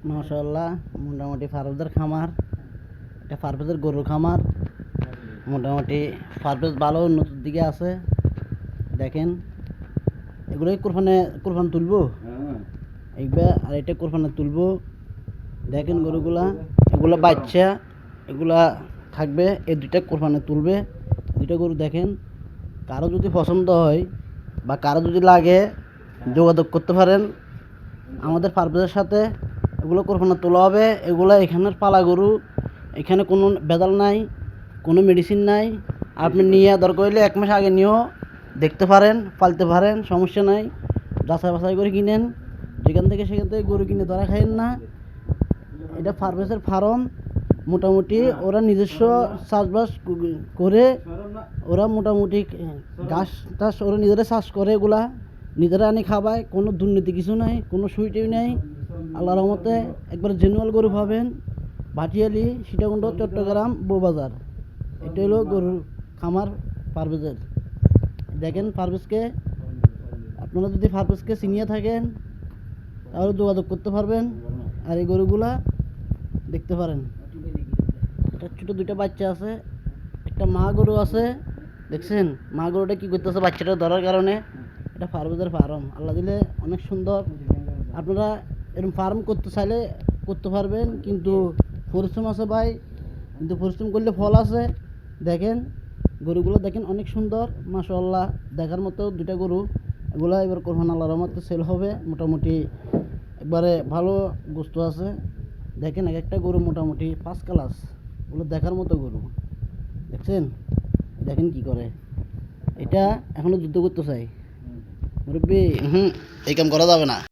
মাশাআল্লাহ, মোটামুটি ফারুকদের খামার, এটা ফারুকদের গরুর খামার। মোটামুটি ফারুক ভালো উন্নতির দিকে আছে। দেখেন, এগুলোই কোরবান তুলবো এইবার, আর এটা কোরবানে তুলবো। দেখেন গরুগুলা, এগুলা বাচ্চা, এগুলা থাকবে, এই দুইটা কোরবানে তুলবে। দুইটা গরু দেখেন, কারো যদি পছন্দ হয় বা কারো যদি লাগে যোগাযোগ করতে পারেন আমাদের ফার্মের সাথে। এগুলো কোরবানি তোলা হবে। এগুলো এখানের পালা গরু, এখানে কোনো ভেজাল নাই, কোনো মেডিসিন নাই। আপনি নিয়ে দরকার হলে 1 মাস আগে নিয়েও দেখতে পারেন, পালতে পারেন, সমস্যা নাই। যাচাই বাছাই করে কিনেন, সেখান থেকে গরু কিনে ধরা খাইন না। এটা ফার্মেসের ফার্ম। মোটামুটি ওরা নিজস্ব চাষবাস করে, ওরা মোটামুটি ঘাস টাস ওরা নিজেরা চাষ করে, এগুলা নিজেরা আনি খাবায়। কোনো দুর্নীতি কিছু নাই, কোনো সুইটিও নেই। আল্লাহর রহমতে একবার জেনুয়াল গরু পাবেন। ভাটিয়ালি, সীতাকুণ্ড, চট্টগ্রাম, বউবাজার। এটা হলো গরুর খামার পারভেজের। দেখেন পারভেজকে, আপনারা যদি পারভেজকে চিনিয়ে থাকেন তাহলে যোগাযোগ করতে পারবেন। আর এই গরুগুলা দেখতে পারেন। এটা ছোটো 2টা বাচ্চা আছে, একটা মা গরু আছে। দেখছেন মা গরুটা কী করতেছে বাচ্চাটা ধরার কারণে। এটা ফার্মের ফার্ম, আল্লাহ দিলে অনেক সুন্দর। আপনারা এরকম ফার্ম করতে চাইলে করতে পারবেন, কিন্তু পরিশ্রম আছে ভাই, কিন্তু পরিশ্রম করলে ফল আছে। দেখেন গরুগুলো দেখেন অনেক সুন্দর, মাশাআল্লাহ, দেখার মতো 2টা গরু। এগুলো এবার কোরবান আল্লাহর রহমতে সেল হবে। মোটামুটি একবারে ভালো গোস্ত আছে। দেখেন এক একটা গরু মোটামুটি 5 ক্লাস, ওগুলো দেখার মতো গরু। দেখছেন, দেখেন কি করে। এটা এখনো যুদ্ধ করতে চাই মুরব্বী, এই কাম করা যাবে না।